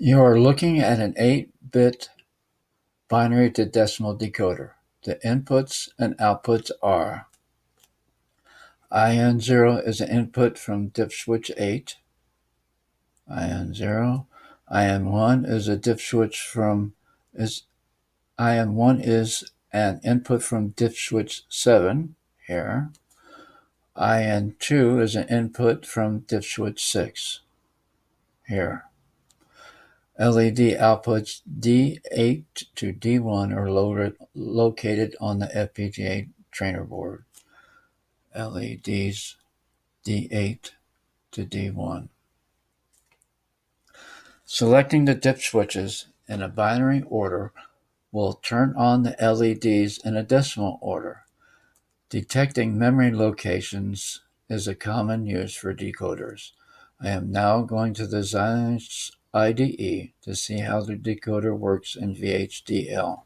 You are looking at an 8-bit binary to decimal decoder. The inputs and outputs are: IN0 is an input from dip switch 8, IN0. IN1 is a dip switch from IN1 is an input from dip switch 7 here. IN2 is an input from dip switch 6 here. LED outputs D8 to D1 are located on the FPGA trainer board. LEDs D8 to D1. Selecting the dip switches in a binary order will turn on the LEDs in a decimal order. Detecting memory locations is a common use for decoders. I am now going to the Xilinx IDE to see how the decoder works in VHDL.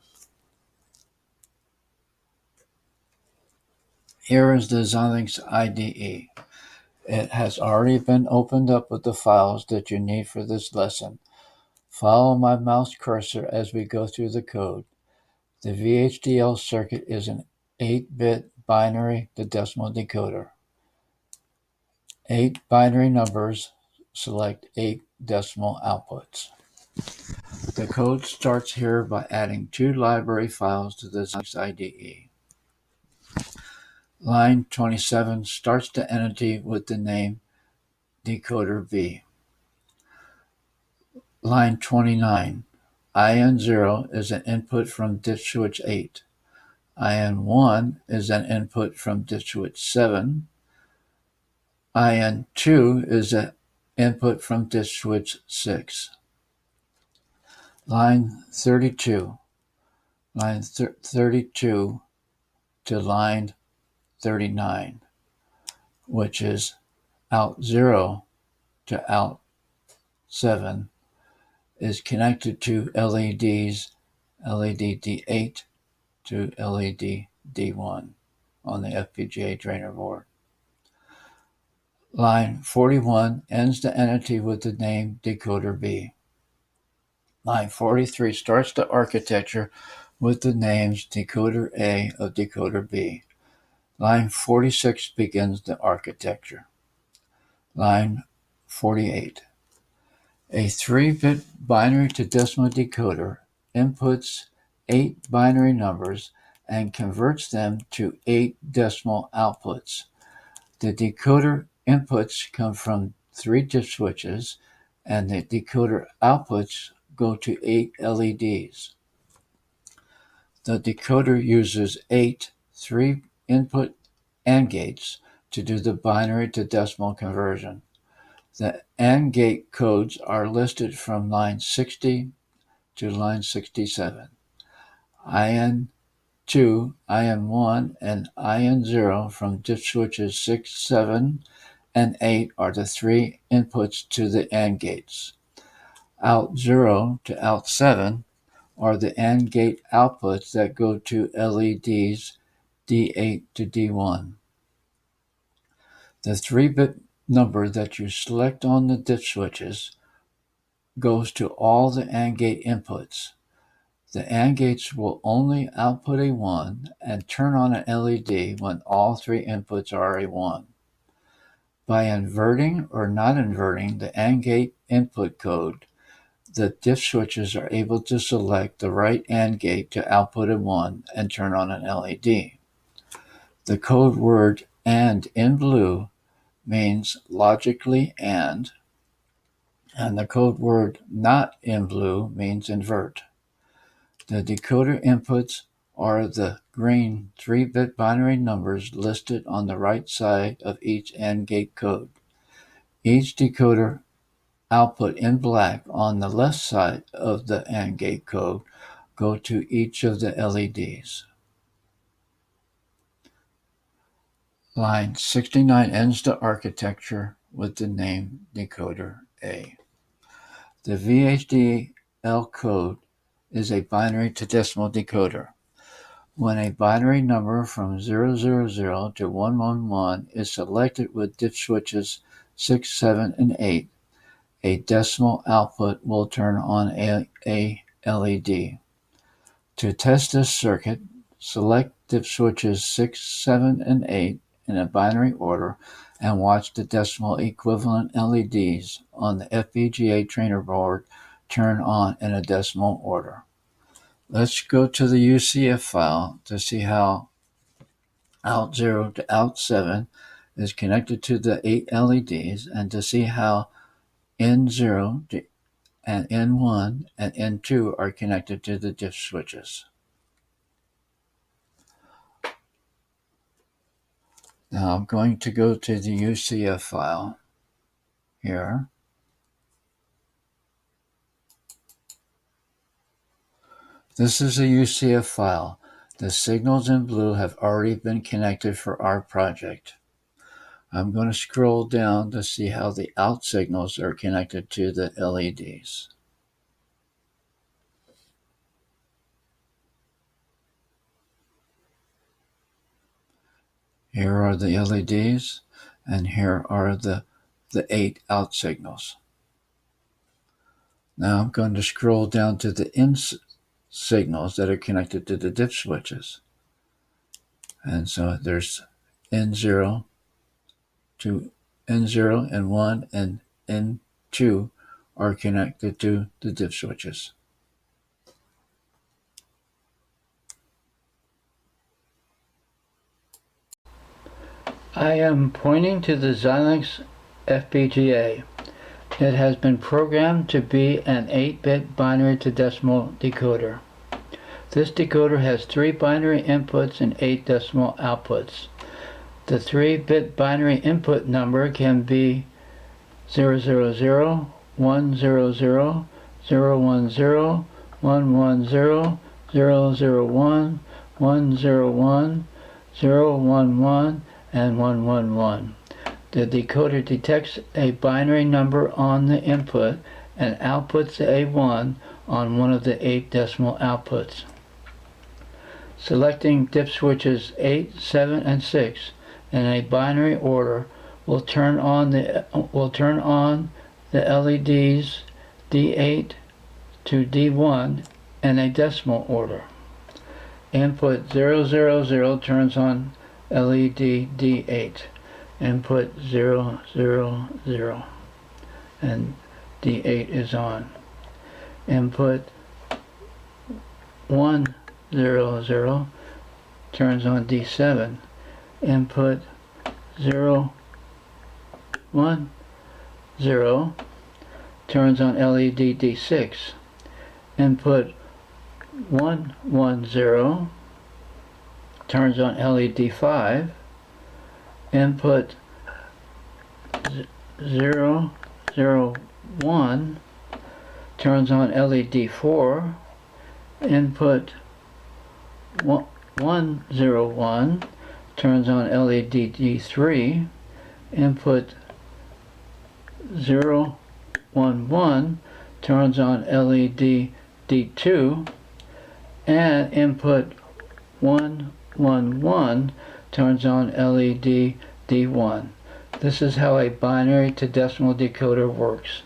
Here is the Xilinx IDE. It has already been opened up with the files that you need for this lesson. Follow my mouse cursor as we go through the code. The VHDL circuit is an 8-bit binary to decimal decoder. 8 binary numbers select 8 decimal outputs. The code starts here by adding 2 library files to the Xilinx IDE. Line 27 starts the entity with the name Decoder V. Line 29, IN0 is an input from dip switch 8. IN1 is an input from dip switch 7. IN2 is an input from dip switch 6. Line 32, line 32 to line 39, which is out 0 to out 7, is connected to LEDs, LED D8 to LED D1 on the FPGA trainer board. Line 41 ends the entity with the name Decoder B. Line 43 starts the architecture with the names Decoder A of Decoder B. Line 46 begins the architecture. Line 48. A 3-bit binary to decimal decoder inputs 8 binary numbers and converts them to 8 decimal outputs. The decoder inputs come from 3 dip switches, and the decoder outputs go to 8 LEDs. The decoder uses 8 3-input AND gates to do the binary to decimal conversion. The AND gate codes are listed from line 60 to line 67. IN2, IN1, and IN0 from dip switches 6, 7, and 8 are the 3 inputs to the AND gates. Out 0 to out 7 are the AND gate outputs that go to LEDs D8 to D1. The 3-bit number that you select on the dip switches goes to all the AND gate inputs. The AND gates will only output a 1 and turn on an LED when all 3 inputs are a 1. By inverting or not inverting the AND gate input code, the dip switches are able to select the right AND gate to output a 1 and turn on an LED. The code word AND in blue means logically and the code word not in blue means invert. The decoder inputs are the green 3-bit binary numbers listed on the right side of each AND gate code. Each decoder output in black on the left side of the AND gate code go to each of the LEDs. Line 69 ends the architecture with the name Decoder A. The VHDL code is a binary to decimal decoder. When a binary number from 000 to 111 is selected with dip switches 6, 7, and 8, a decimal output will turn on a LED. To test this circuit, select dip switches 6, 7, and 8 in a binary order and watch the decimal equivalent LEDs on the FPGA trainer board turn on in a decimal order. Let's go to the UCF file to see how out 0 to out 7 is connected to the 8 LEDs and to see how N0 and N1 and N2 are connected to the dip switches. Now I'm going to go to the UCF file here. This is a UCF file. The signals in blue have already been connected for our project. I'm going to scroll down to see how the out signals are connected to the LEDs. Here are the LEDs, and here are the 8 out signals. Now I'm going to scroll down to the in signals that are connected to the dip switches. And so there's N0 to N0 and 1 and N2 are connected to the dip switches. I am pointing to the Xilinx FPGA. It has been programmed to be an 8-bit binary to decimal decoder. This decoder has 3 binary inputs and 8 decimal outputs. The 3-bit binary input number can be 000, 100, 010, 110, 001, 101, 011, and 111. The decoder detects a binary number on the input and outputs a 1 on one of the 8 decimal outputs. Selecting dip switches 8, 7, and 6 in a binary order will turn on the LEDs D8 to D1 in a decimal order. Input 000 turns on LED D8. Input 000 and D8 is on. Input 100 turns on D7. Input 010 turns on LED D6. Input 110 turns on LED 5. Input 001 turns on LED 4. Input 101 turns on LED D3. Input 011 turns on LED D2. And input 111 turns on LED D1. This is how a binary to decimal decoder works.